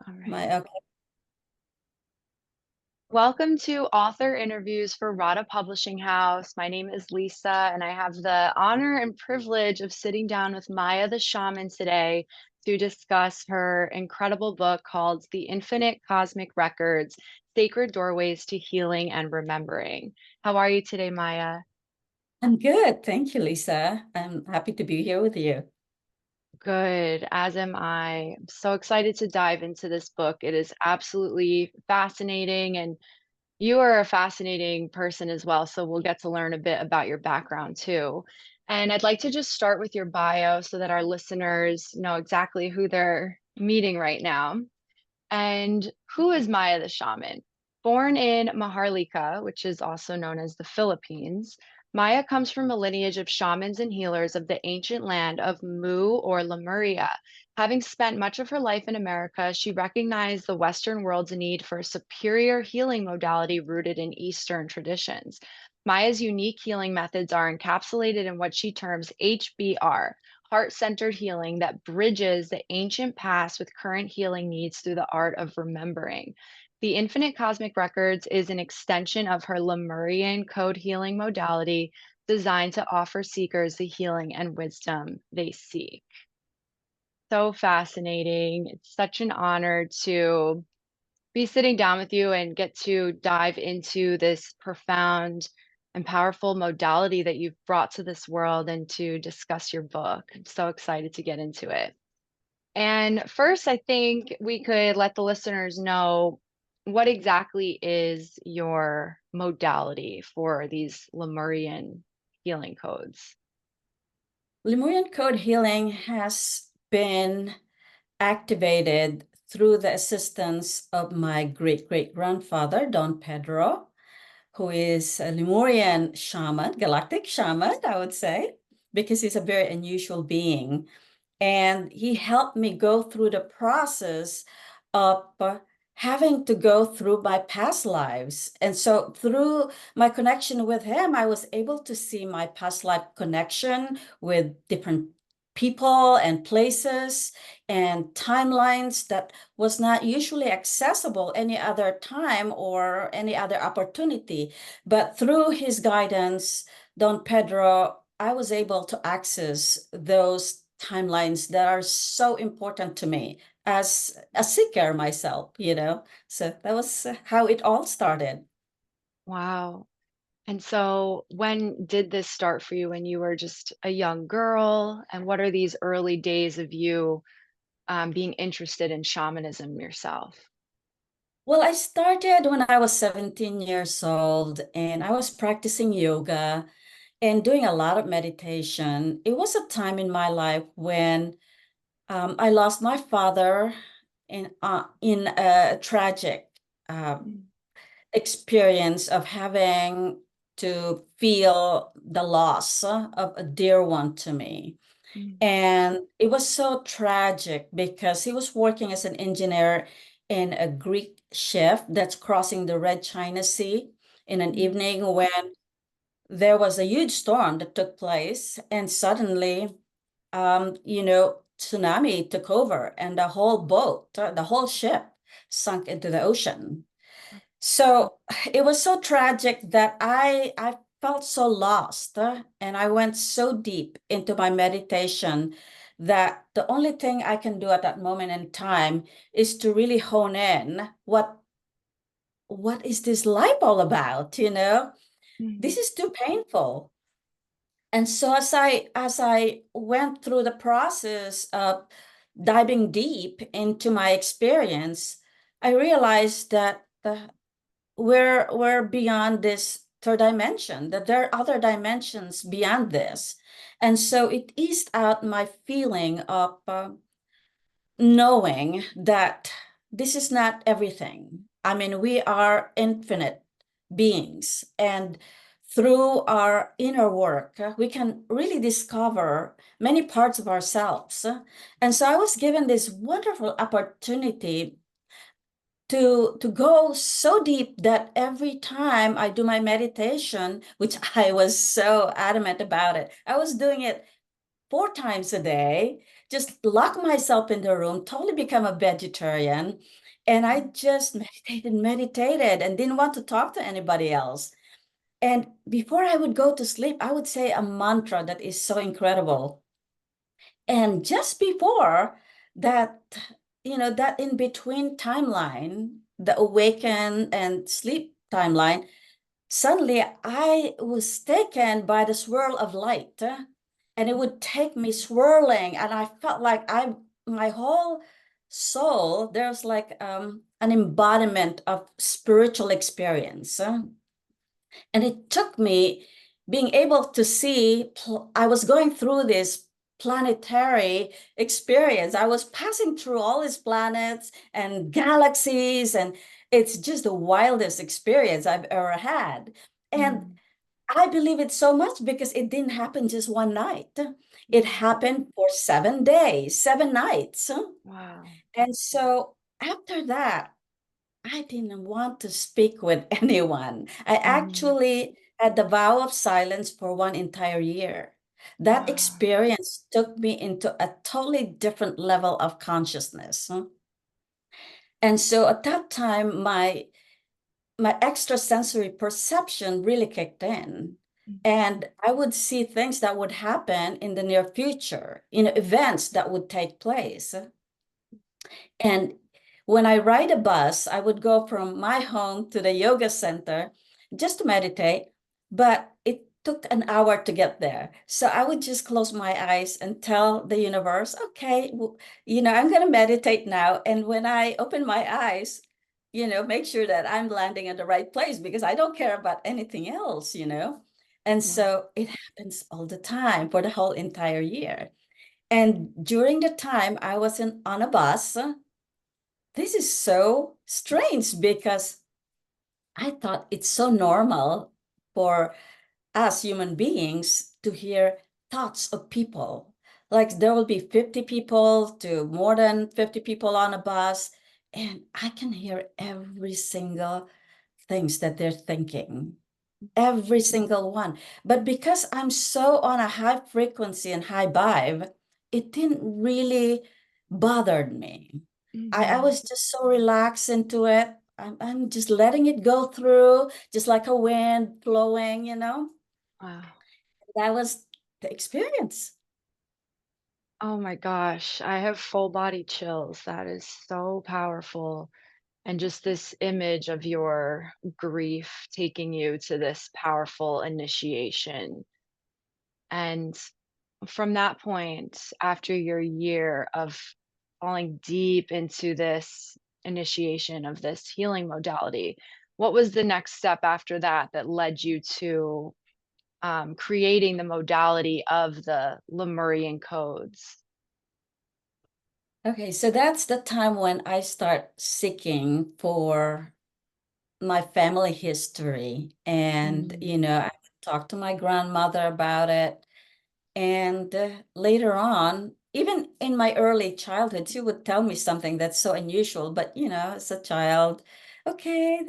All right. My okay. Welcome to Author Interviews for Rada Publishing House. My name is Lisa, and I have the honor and privilege of sitting down with Maya the Shaman today to discuss her incredible book called The Infinite Cosmic Records: Sacred Doorways to Healing and Remembering. How are you today, Maya? I'm good. Thank you, Lisa. I'm happy to be here with you. Good, as am I. I'm so excited to dive into this book. It is absolutely fascinating, and you are a fascinating person as well, so we'll get to learn a bit about your background too. And I'd like to just start with your bio so that our listeners know exactly who they're meeting right now. And who is Maya the Shaman? Born in Maharlika, which is also known as the Philippines, Maya comes from a lineage of shamans and healers of the ancient land of Mu or Lemuria. Having spent much of her life in America, she recognized the Western world's need for a superior healing modality rooted in Eastern traditions. Maya's unique healing methods are encapsulated in what she terms HBR, heart centered healing that bridges the ancient past with current healing needs through the art of remembering. The Infinite Cosmic Records is an extension of her Lemurian code healing modality designed to offer seekers the healing and wisdom they seek. So fascinating. It's such an honor to be sitting down with you and get to dive into this profound and powerful modality that you've brought to this world and to discuss your book. I'm so excited to get into it. And first, I think we could let the listeners know what exactly is your modality for these Lemurian healing codes. Lemurian code healing has been activated through the assistance of my great-great-grandfather, Don Pedro, who is a Lemurian shaman, galactic shaman, I would say, because he's a very unusual being. And he helped me go through the process of having to go through my past lives. And so through my connection with him, I was able to see my past life connection with different people and places and timelines that was not usually accessible any other time or any other opportunity. But through his guidance, Don Pedro, I was able to access those timelines that are so important to me as a seeker myself, you know. So that was how it all started. Wow. And so, when did this start for you when you were just a young girl? And what are these early days of you being interested in shamanism yourself? Well, I started when I was 17 years old and I was practicing yoga and doing a lot of meditation. It was a time in my life when I lost my father in a tragic um, Mm, experience of having to feel the loss of a dear one to me. mm, And it was so tragic because he was working as an engineer in a Greek ship that's crossing the Red China Sea in an mm, evening when there was a huge storm that took place. And suddenly, tsunami took over and the whole boat, the whole ship sunk into the ocean. So it was so tragic that I felt so lost, and I went so deep into my meditation that the only thing I can do at that moment in time is to really hone in what is this life all about, you know? This mm, is too painful. And so as I went through the process of diving deep into my experience, I realized that we're beyond this third dimension, that there are other dimensions beyond this. And so it eased out my feeling of knowing that this is not everything. I mean, we are infinite beings, and through our inner work, we can really discover many parts of ourselves. And so I was given this wonderful opportunity to go so deep that every time I do my meditation, which I was so adamant about it, I was doing it 4 times a day, just lock myself in the room, totally become a vegetarian. And I just meditated, and didn't want to talk to anybody else. And before I would go to sleep, I would say a mantra that is so incredible. And just before that, that in between timeline, the awaken and sleep timeline, suddenly I was taken by the swirl of light, and it would take me swirling, and I felt like my whole soul, there's like an embodiment of spiritual experience. And it took me being able to see, I was going through this planetary experience. I was passing through all these planets and galaxies, and it's just the wildest experience I've ever had. And Mm. I believe it so much because it didn't happen just one night. It happened for 7 days, 7 nights. Wow. And so after that, I didn't want to speak with anyone. I Mhm. actually had the vow of silence for one entire year. That Wow. experience took me into a totally different level of consciousness. And so at that time, my extrasensory perception really kicked in. And I would see things that would happen in the near future, events that would take place. And when I ride a bus, I would go from my home to the yoga center just to meditate, but it took an hour to get there. So I would just close my eyes and tell the universe, okay, I'm going to meditate now. And when I open my eyes, make sure that I'm landing at the right place because I don't care about anything else. And Wow. so it happens all the time for the whole entire year. And during the time I was on a bus, this is so strange because I thought it's so normal for us human beings to hear thoughts of people. Like there will be 50 people to more than 50 people on a bus, and I can hear every single things that they're thinking, every single one. But because I'm so on a high frequency and high vibe, it didn't really bother me. I Mhm. was just so relaxed into it. I'm just letting it go through, just like a wind flowing. Wow. That was the experience. Oh my gosh, I have full body chills. That is so powerful. And just this image of your grief taking you to this powerful initiation. And from that point, after your year of falling deep into this initiation of this healing modality, what was the next step after that that led you to creating the modality of the Lemurian codes? Okay, so that's the time when I start seeking for my family history. And, Mm. I talked to my grandmother about it. And later on, even in my early childhood, she would tell me something that's so unusual. But as a child, okay,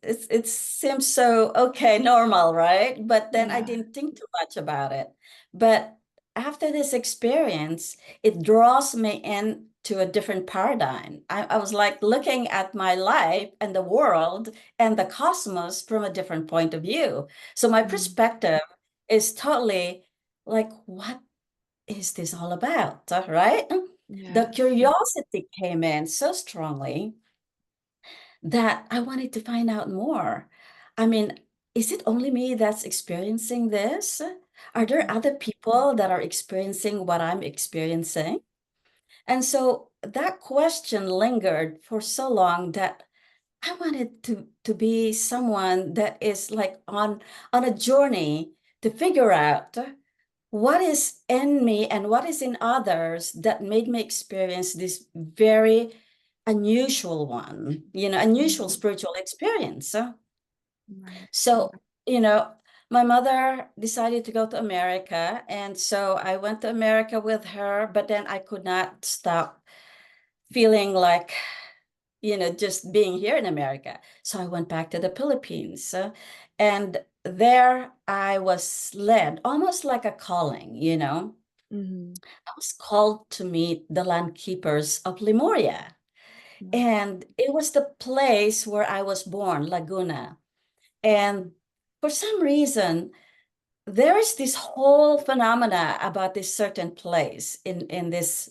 it seems so okay, normal, right? But then I Yeah. didn't think too much about it. But after this experience, it draws me into a different paradigm. I was like looking at my life and the world and the cosmos from a different point of view. So my Mm. perspective is totally like, what is this all about? Right? The Yes. curiosity came in so strongly that I wanted to find out more. I mean, is it only me that's experiencing this? Are there Mm. other people that are experiencing what I'm experiencing? And so that question lingered for so long that I wanted to be someone that is like on a journey to figure out what is in me and what is in others that made me experience this very unusual unusual Mm. spiritual experience. Right. So, you know, my mother decided to go to America. And so I went to America with her, but then I could not stop feeling like, just being here in America. So I went back to the Philippines. And there I was led almost like a calling. Mhm. I was called to meet the land keepers of Lemuria. Wow. And it was the place where I was born, Laguna. And for some reason, there is this whole phenomena about this certain place in this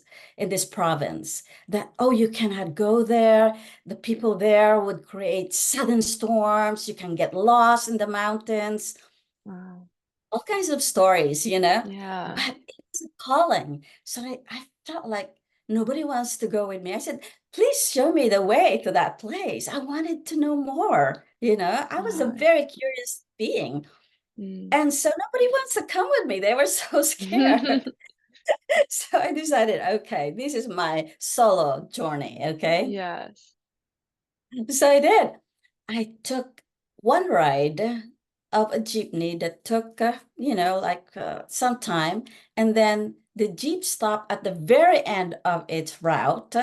province that, oh, you cannot go there. The people there would create sudden storms. You can get lost in the mountains, Wow. all kinds of stories, you know, Yeah. but it's a calling. So I felt like nobody wants to go with me. I said, please show me the way to that place. I wanted to know more, you know. I was a Wow. very curious being. Mm. And so nobody wants to come with me. They were so scared. So I decided, okay, this is my solo journey, okay? Yes. So I did. I took one ride of a jeepney that took, some time. And then the jeep stopped at the very end of its route.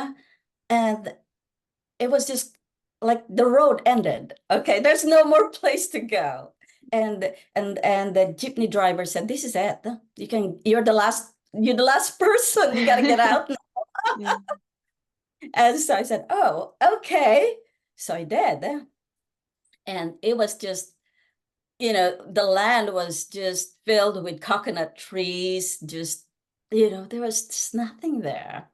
And it was just like the road ended. Okay, there's no more place to go. And the jeepney driver said, "This is it. You're the last person. You gotta get out." Yeah. And so I said, "Oh, okay." So I did. And it was just, the land was just filled with coconut trees, just, there was just nothing there.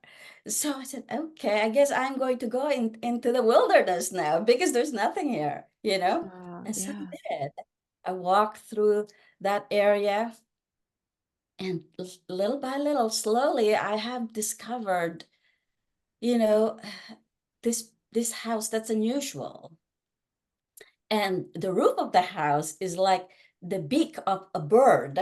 So I said, okay, I guess I'm going to go into the wilderness now because there's nothing here, you know? And so Yeah. I did. I walked through that area, and little by little, slowly, I have discovered, you know, this house that's unusual. And the roof of the house is like the beak of a bird.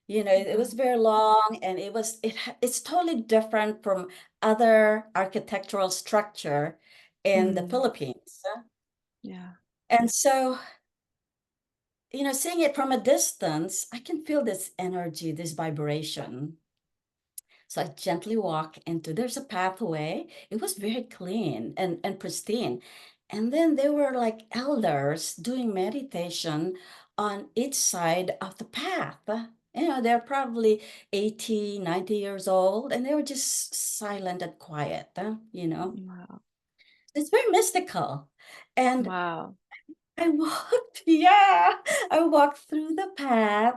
It Wow. was very long, and it's totally different from other architectural structure in the Mm. Philippines. Yeah. And so, seeing it from a distance, I can feel this energy, this vibration. So I gently walk there's a pathway. It was very clean and pristine. And then there were like elders doing meditation on each side of the path. They're probably 80, 90 years old, and they were. Silent and quiet, Wow. It's very mystical. And Wow. I walked, yeah, I walked through the path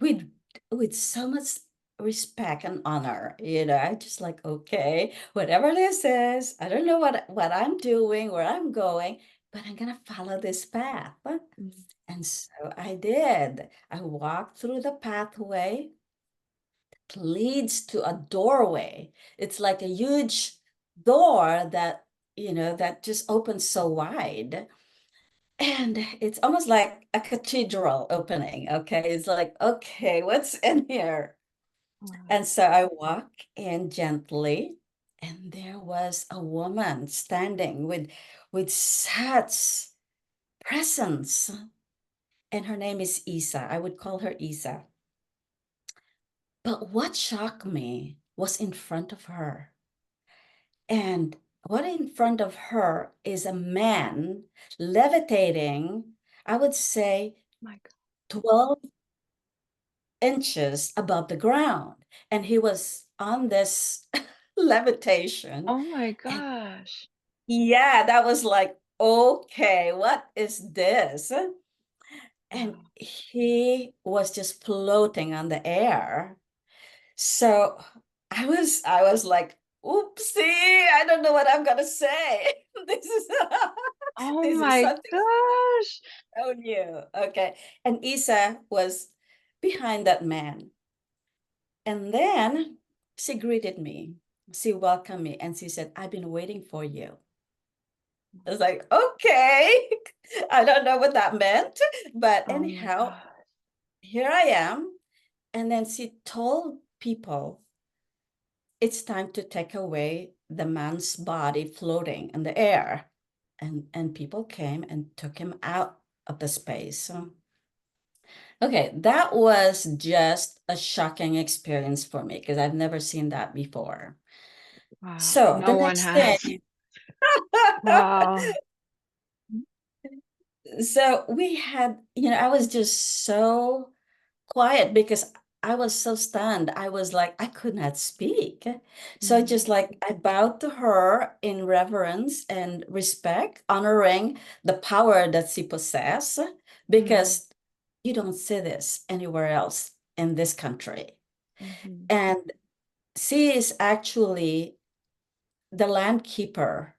with with so much respect and honor. I just like, okay, whatever this is, I don't know what I'm doing, where I'm going, but I'm gonna follow this path. Mm. And so I did. I walked through the pathway that leads to a doorway. It's like a huge door that just opens so wide. And it's almost like a cathedral opening. Okay. It's like, okay, what's in here? Wow. And so I walk in gently, and there was a woman standing with such presence. And her name is Isa. I would call her Isa. But what shocked me was in front of her. And what in front of her is a man levitating, I would say My God. 12 inches above the ground. And he was on this levitation. Oh my And gosh. yeah, that was like, okay, what is this? And Wow. he was just floating on the air. So I was like, oopsie, I don't know what I'm gonna say. This is Oh this is my something gosh. so new. Okay. And Isa was behind that man. And then she greeted me. She welcomed me and she said, I've been waiting for you. I was like, okay. I don't know what that meant. But Oh my anyhow, God. here I am. And then she told people it's time to take away the man's body floating in the air. And people came and took him out of the space. Okay, that was just a shocking experience for me because I've never seen that before. Wow. So the No one next thing, has. Wow. so we had, I was just so quiet because I was so stunned. I was like, I could not speak. So just like I bowed to her in reverence and respect, honoring the power that she possesses, because you don't see this anywhere else in this country. And she is actually the land keeper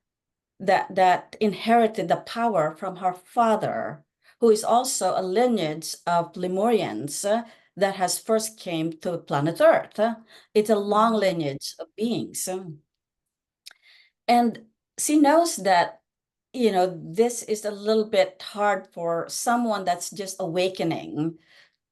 that inherited the power from her father, who is also a lineage of Lemurians that has first came to planet Earth. It's a long lineage of beings. And she knows that, you know, this is a little bit hard for someone that's just awakening,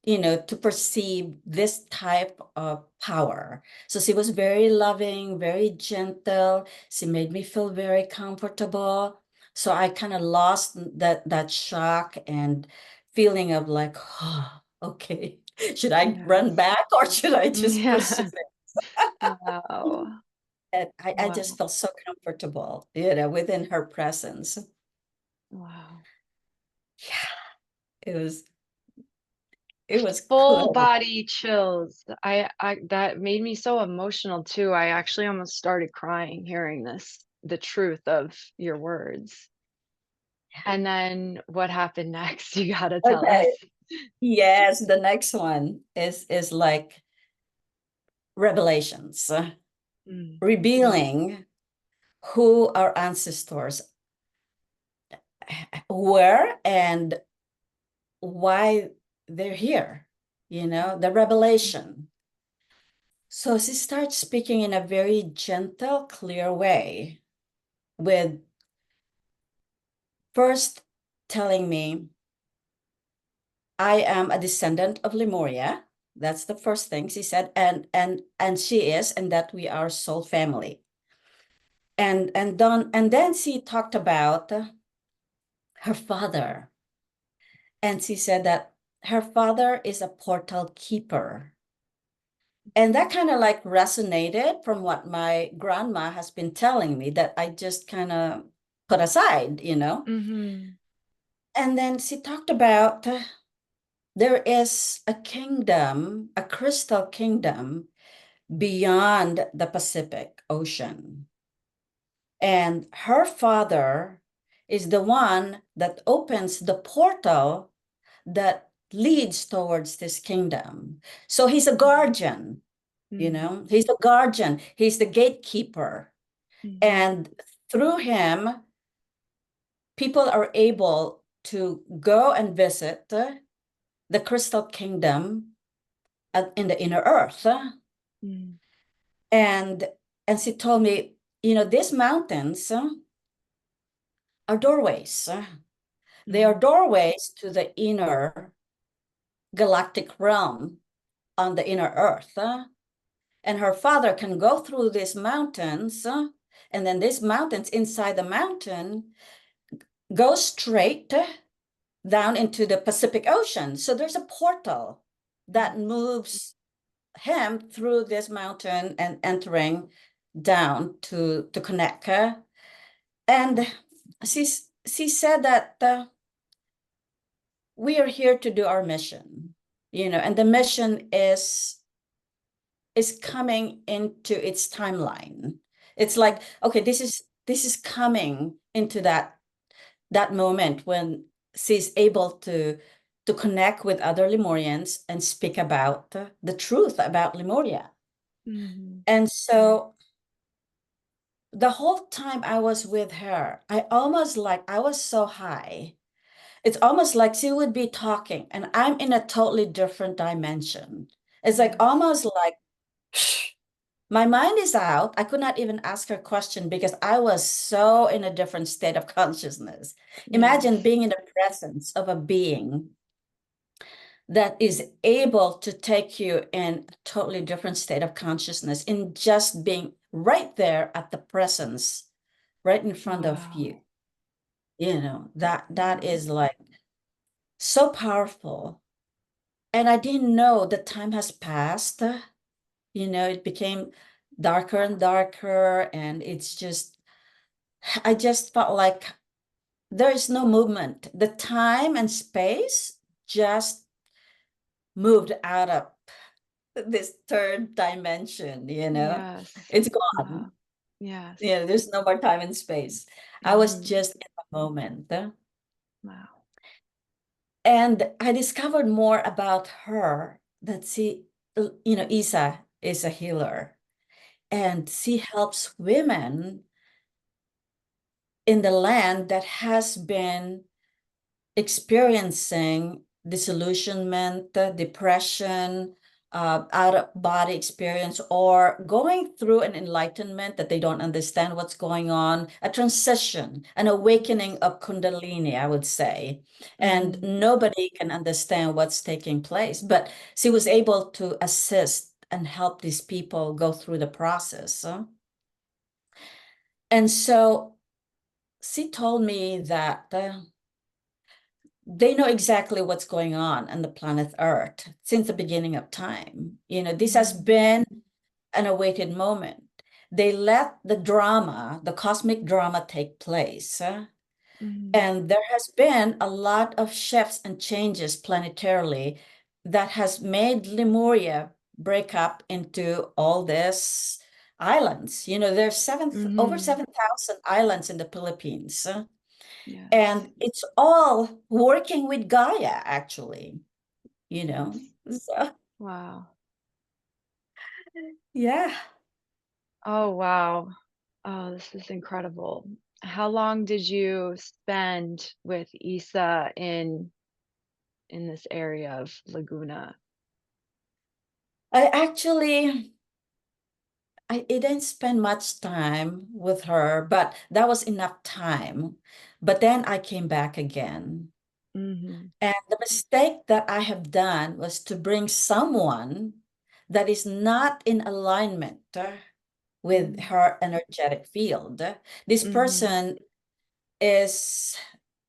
you know, to perceive this type of power. So she was very loving, very gentle. She made me feel very comfortable. So I kind of lost that shock and feeling of like, oh, okay, should I run back or should I just pursue Yeah. it? Wow. And I just Wow. felt so comfortable, you know, within her presence. Wow. Yeah, it was Full cool. body chills. I that made me so emotional too. I actually almost started crying hearing this, the truth of your words. And then what happened next? You gotta tell us. Okay. Yes, the next one is like revelations, Mm, revealing who our ancestors were and why they're here, you know, the revelation. So she starts speaking in a very gentle, clear way, with first telling me, I am a descendant of Lemuria. That's the first thing she said, and she is, and that we are soul family. And then she talked about her father, and she said that her father is a portal keeper. And that kind of like resonated from what my grandma has been telling me that I just kind of put aside, you know. mhm, And then she talked about there is a kingdom, a crystal kingdom beyond the Pacific Ocean. And her father is the one that opens the portal that leads towards this kingdom. So he's a guardian, you mm, know, he's a guardian, he's the gatekeeper. mhm, And through him, people are able to go and visit the crystal kingdom in the inner earth. mm, And and she told me, you know, these mountains are doorways. They are mhm, doorways to the inner galactic realm on the inner earth. And her father can go through these mountains, and then these mountains inside the mountain go straight down into the Pacific Ocean. So there's a portal that moves him through this mountain and entering down to connect her. And she said that we are here to do our mission, you know, and the mission is coming into its timeline. It's like, okay, this is coming into that moment when she's able to connect with other Lemurians and speak about the truth about Lemuria. mhm, And so the whole time I was with her, I was so high. It's almost like she would be talking and I'm in a totally different dimension. It's like yes, almost like my mind is out. I could not even ask her question because I was so in a different state of consciousness. Imagine yes, being in the presence of a being that is able to take you in a totally different state of consciousness in just being right there at the presence, right in front of wow, you. You know, that wow, is like so powerful. And I didn't know the time has passed. You know, it became darker and darker, and it's just, I just felt like there is no movement. The time and space just moved out of this third dimension, Yes. it's Wow. gone. Yes. There's no more time and space. I was Mhm. just in the moment. Wow. And I discovered more about her that Isa is a healer and she helps women in the land that has been experiencing disillusionment, depression, out of body experience, or going through an enlightenment that they don't understand what's going on, a transition, an awakening of Kundalini, I would say. And Mhm. nobody can understand what's taking place, but she was able to assist and help these people go through the process. And so she told me that they know exactly what's going on the planet Earth since the beginning of time. This has Mhm. been an awaited moment. They let the drama, the cosmic drama, take place. Mhm. And there has been a lot of shifts and changes planetarily that has made Lemuria break up into all these islands. There's over Mhm. 7,000 islands in the Philippines. Yes. And it's all working with Gaia, actually, you know. Yes. So, Wow. yeah. Oh, wow. Oh, this is incredible. How long did you spend with Isa in this area of Laguna? I actually I didn't spend much time with her, but that was enough time. But then I came back again. Mhm. And the mistake that I have done was to bring someone that is not in alignment with Mhm. her energetic field. This Mhm. person is,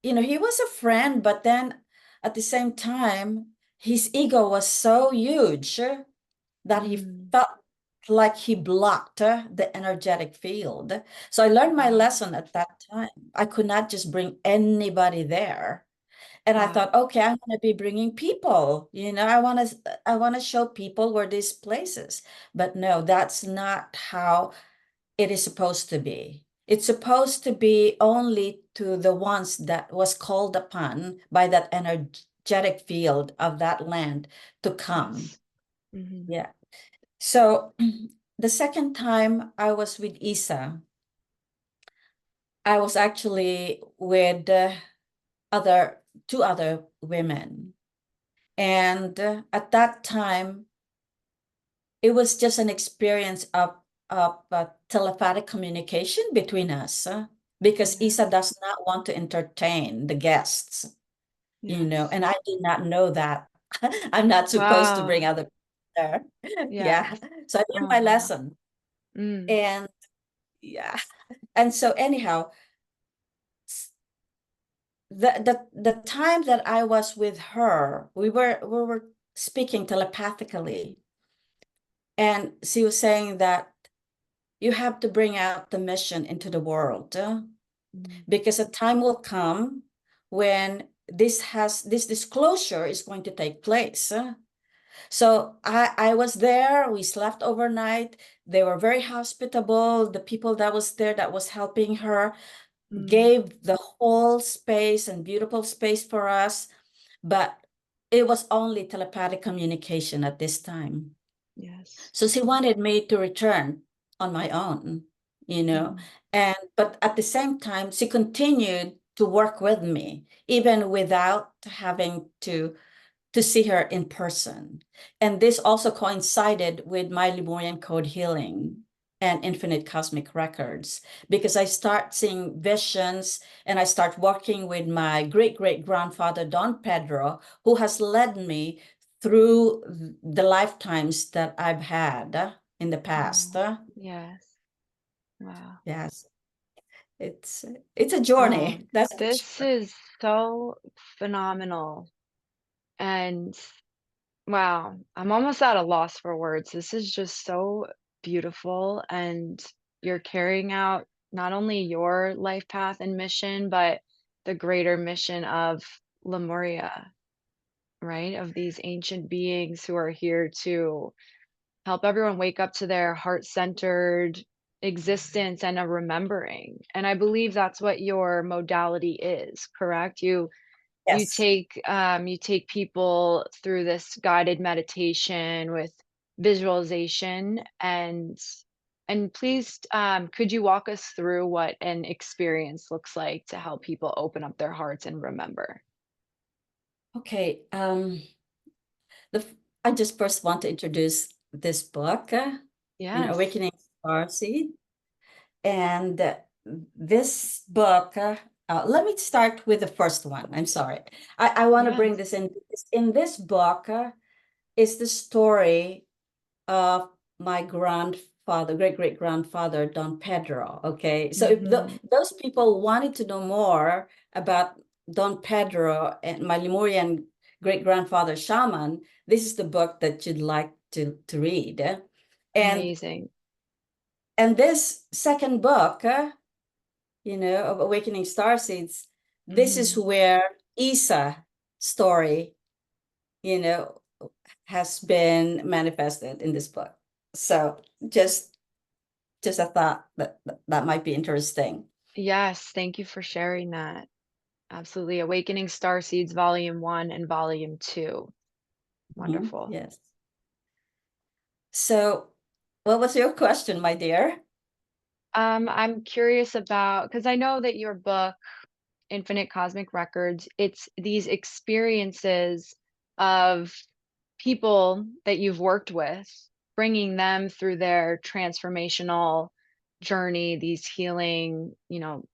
he was a friend, but then at the same time, his ego was so huge that he Mm. felt like he blocked the energetic field. So I learned my Wow. lesson at that time. I could not just bring anybody there. And I Wow. thought, okay, I'm going to be bringing people. I want to show people where these places. But no, that's not how it is supposed to be. It's supposed to be only to the ones that was called upon by that energetic field of that land to come. Yes. Mhm. Yeah. So the second time I was with Isa, I was actually with other two other women. And at that time, it was just an experience of telepathic communication between us because Isa Yes. does not want to entertain the guests, Yes. and I did not know that. I'm not supposed to bring Wow. other people there. Yeah. Yes. So I learned Oh, my wow. lesson. Mm. And yeah. And so anyhow, the time that I was with her, we were speaking telepathically, and she was saying that you have to bring out the mission into the world Mm. because a time will come when this disclosure is going to take place. So I was there. We slept overnight. They were very hospitable. The people that was there that was helping her Mm. gave the whole space and beautiful space for us, but it was only telepathic communication at this time. Yes. So she wanted me to return on my own, you know, Mhm. and but at the same time, she continued to work with me, even without having to see her in person. And this also coincided with my Lemurian code healing and infinite cosmic records because I start seeing visions and I start working with my great great grandfather, Don Pedro, who has led me through the lifetimes that I've had in the past. Oh, yes. Wow. Yes, it's it's a Oh, journey. That's for this sure. is so phenomenal. And wow, I'm almost at a loss for words. This is just so beautiful. And you're carrying out not only your life path and mission, but the greater mission of Lemuria, right? Of these ancient beings who are here to help everyone wake up to their heart-centered existence and a remembering. And I believe that's what your modality is, correct? Yes. You take people through this guided meditation with visualization and please could you walk us through what an experience looks like to help people open up their hearts and remember? Okay. I just first want to introduce this book, Yes. Awakening Starseed. And this book, let me start with the first one. I'm sorry. I want to bring Yes. this in. In this book is the story of my grandfather, great-great-grandfather, Don Pedro. Okay. So if Mhm. those people wanted to know more about Don Pedro and my Lemurian great-grandfather shaman, this is the book that you'd like to read. And Amazing. this second book, of Awakening Starseeds, this is Mhm. where Isa story, you know, has been manifested in this book. So just a thought that might be interesting. Yes, thank you for sharing that. Absolutely. Awakening Starseeds Volume 1 and Volume 2. Wonderful. Yes. So what was your question, my dear? I'm curious about because I know that your book, Infinite Cosmic Records, it's these experiences of people that you've worked with, bringing them through their transformational journey, these healing,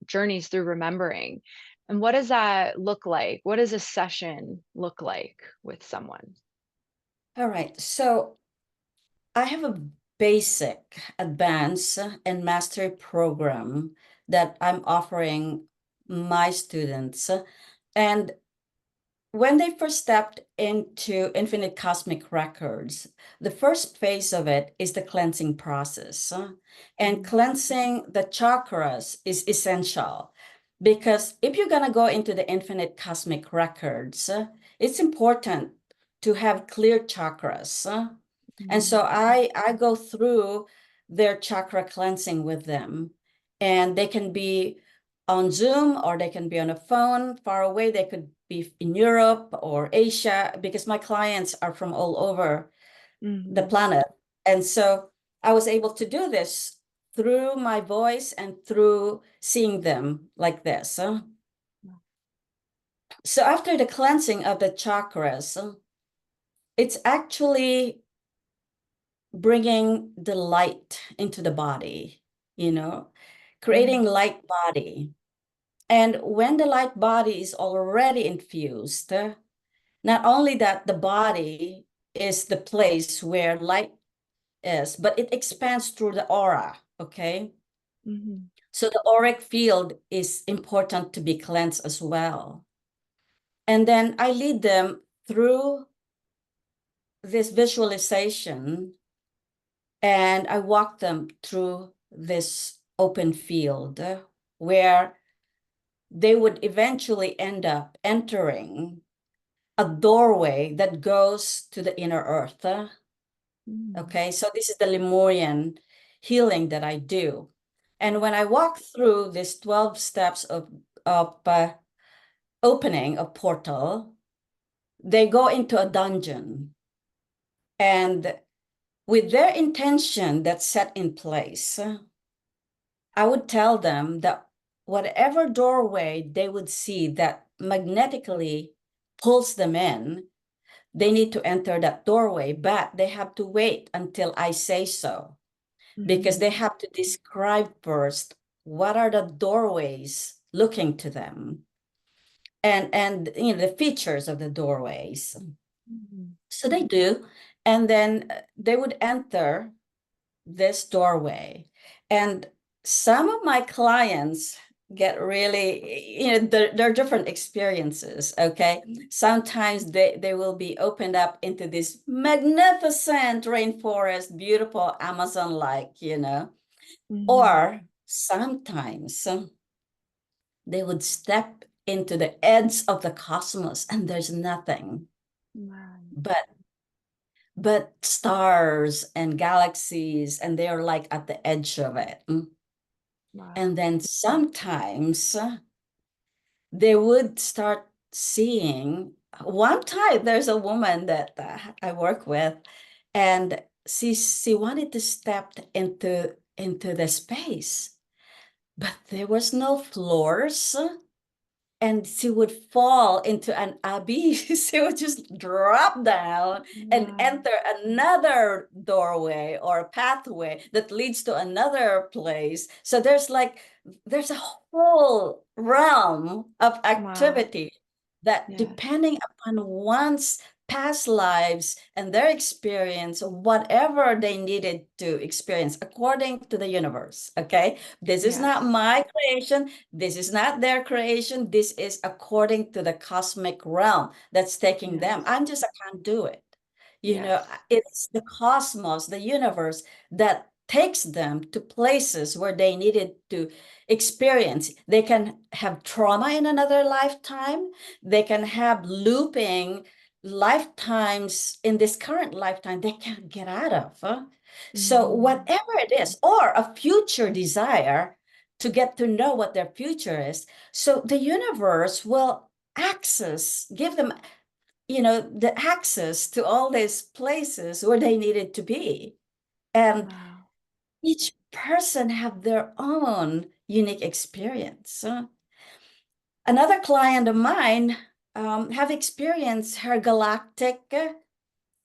journeys through remembering. And what does that look like? What does a session look like with someone? All right. So I have a basic, advanced, and master program that I'm offering my students. And when they first stepped into Infinite Cosmic Records, the first phase of it is the cleansing process. And Mhm. cleansing the chakras is essential because if you're going to go into the Infinite Cosmic Records, it's important to have clear chakras. And so Mhm. I go through their chakra cleansing with them, and they can be on Zoom or they can be on a phone far away. They could be in Europe or Asia because my clients are from all over the Mhm. planet. And so I was able to do this through my voice and through seeing them like this. So after the cleansing of the chakras, it's actually bringing the light into the body, creating Mhm. light body. And when the light body is already infused, not only that the body is the place where light is, but it expands through the aura, okay? Mhm. So the auric field is important to be cleansed as well. And then I lead them through this visualization and I walk them through this open field where they would eventually end up entering a doorway that goes to the inner earth. Mhm. Okay, so this is the Lemurian healing that I do. And when I walk through these 12 steps of opening a portal, they go into a dungeon. And with their intention that's set in place, I would tell them that whatever doorway they would see that magnetically pulls them in, they need to enter that doorway, but they have to wait until I say so because Mhm. they have to describe first what are the doorways looking to them and the features of the doorways. Mhm. So they do, and then they would enter this doorway. And some of my clients get really, they're different experiences, okay? Sometimes they will be opened up into this magnificent rainforest, beautiful Amazon-like, Mhm. or sometimes they would step into the edge of the cosmos and there's nothing. Wow. but stars and galaxies, and they're like at the edge of it. Wow. And then sometimes they would start seeing. One time there's a woman that I work with, and she wanted to step into the space, but there was no floors, and she would fall into an abyss. She would just drop down and Wow. enter another doorway or pathway that leads to another place. So there's a whole realm of Wow. activity that, Yes. depending upon one's past lives and their experience, whatever they needed to experience according to the universe. Okay, this is not Yes. my creation, this is not their creation. This is according to the cosmic realm that's taking them. Yes. I'm just a conduit. Yes. It's the cosmos, the universe, that takes them to places where they needed to experience. They can have trauma in another lifetime. They can have looping lifetimes in this current lifetime they can't get out of. So Mhm. whatever it is, or a future desire to get to know what their future is. So the universe will give them, the access to all these places where they needed to be. And Wow. each person have their own unique experience. Another client of mine have experienced her galactic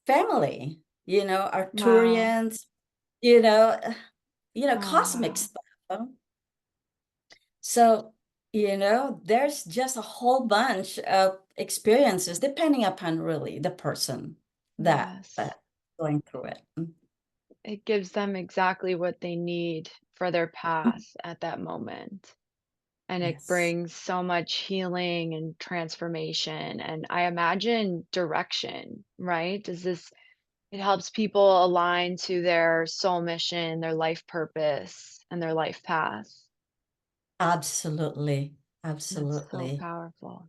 family, Wow. Arcturians, you know, Oh, cosmic wow. stuff. So, there's just a whole bunch of experiences depending upon really the person that Yes. going through it. It gives them exactly what they need for their path at that moment. And it Yes, brings so much healing and transformation. And I imagine direction, right? It helps people align to their soul mission, their life purpose, and their life path. absolutely, That's so absolutely. powerful.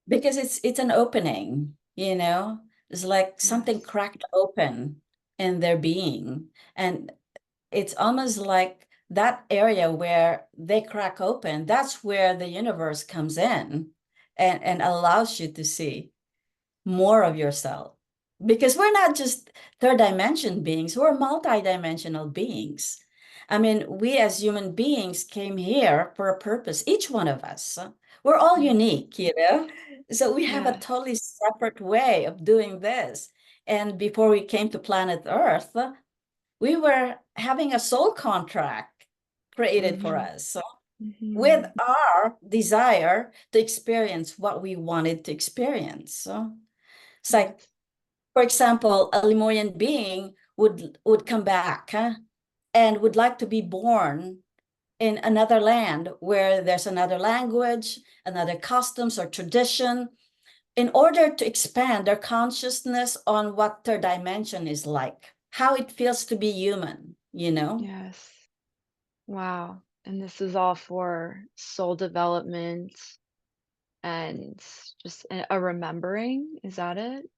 Because it's an opening, it's like something Yes. cracked open in their being. And it's almost like that area where they crack open, that's where the universe comes in and allows you to see more of yourself. Because we're not just third dimension beings, we're multidimensional beings. I mean, we as human beings came here for a purpose, each one of us. We're all Yes. unique. So we have a Yes. totally separate way of doing this. And before we came to planet Earth, we were having a soul contract created for Mhm. us with Mhm. our desire to experience what we wanted to experience. It's like, Yes. for example, a Lemurian being would come back and would like to be born in another land where there's another language, another customs or tradition, in order to expand their consciousness on what their dimension is like, how it feels to be human. Yes. Wow. And this is all for soul development and just a remembering. Is that it?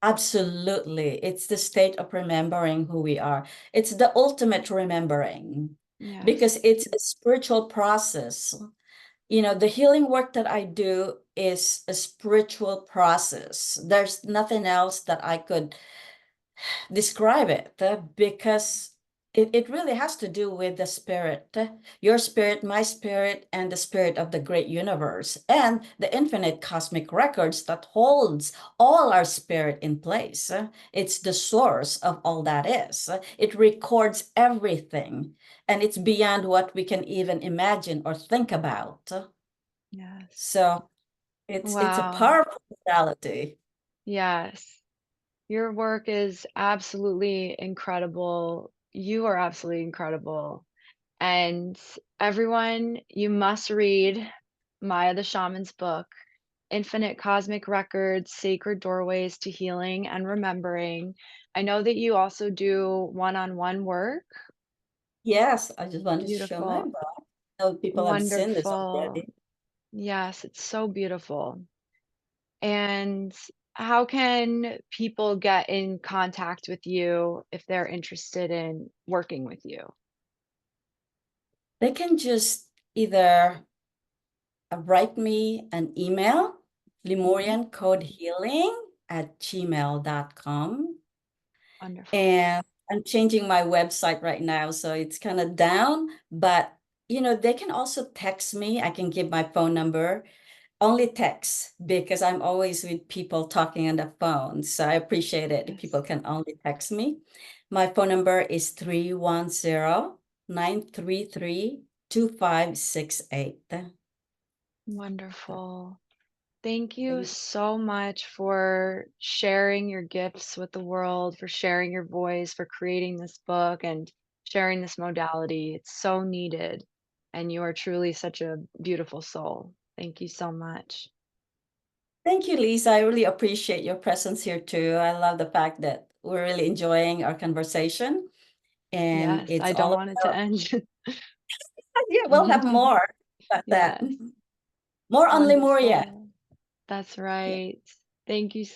Absolutely. It's the state of remembering who we are. It's the ultimate remembering because Yes. it's a spiritual process. The healing work that I do is a spiritual process. There's nothing else that I could describe it because it really has to do with the spirit, your spirit, my spirit, and the spirit of the great universe and the infinite cosmic records that holds all our spirit in place. It's the source of all that is. It records everything, and it's beyond what we can even imagine or think about. Yes. So it's a Wow. powerful reality. Yes. Your work is absolutely incredible. You are absolutely incredible. And everyone, you must read Maya the Shaman's book, Infinite Cosmic Records, Sacred Doorways to Healing and Remembering. I know that you also do one-on-one work. Yes, I just wanted to show my Beautiful. book. Know people have seen this Wonderful. already. Yes, it's so beautiful. And how can people get in contact with you if they're interested in working with you? They can just either write me an email, Mhm. lemuriancodehealing@gmail.com. Wonderful. And I'm changing my website right now, so it's kind of down, but they can also text me. I can give my phone number. Only text because I'm always with people talking on the phone. So I appreciate it if Yes. people can only text me. My phone number is 310-933-2568. Wonderful. Thank you Thank so much for sharing your gifts with the world, for sharing your voice, for creating this book and sharing this modality. It's so needed. And you are truly such a beautiful soul. Thank you so much. Thank you, Lisa. I really appreciate your presence here too. I love the fact that we're really enjoying our conversation. And Yes, it's I don't all want it to about, end. yeah, we'll have more about that. Yes, More on Lemuria. wonderful. That's right. Thank you so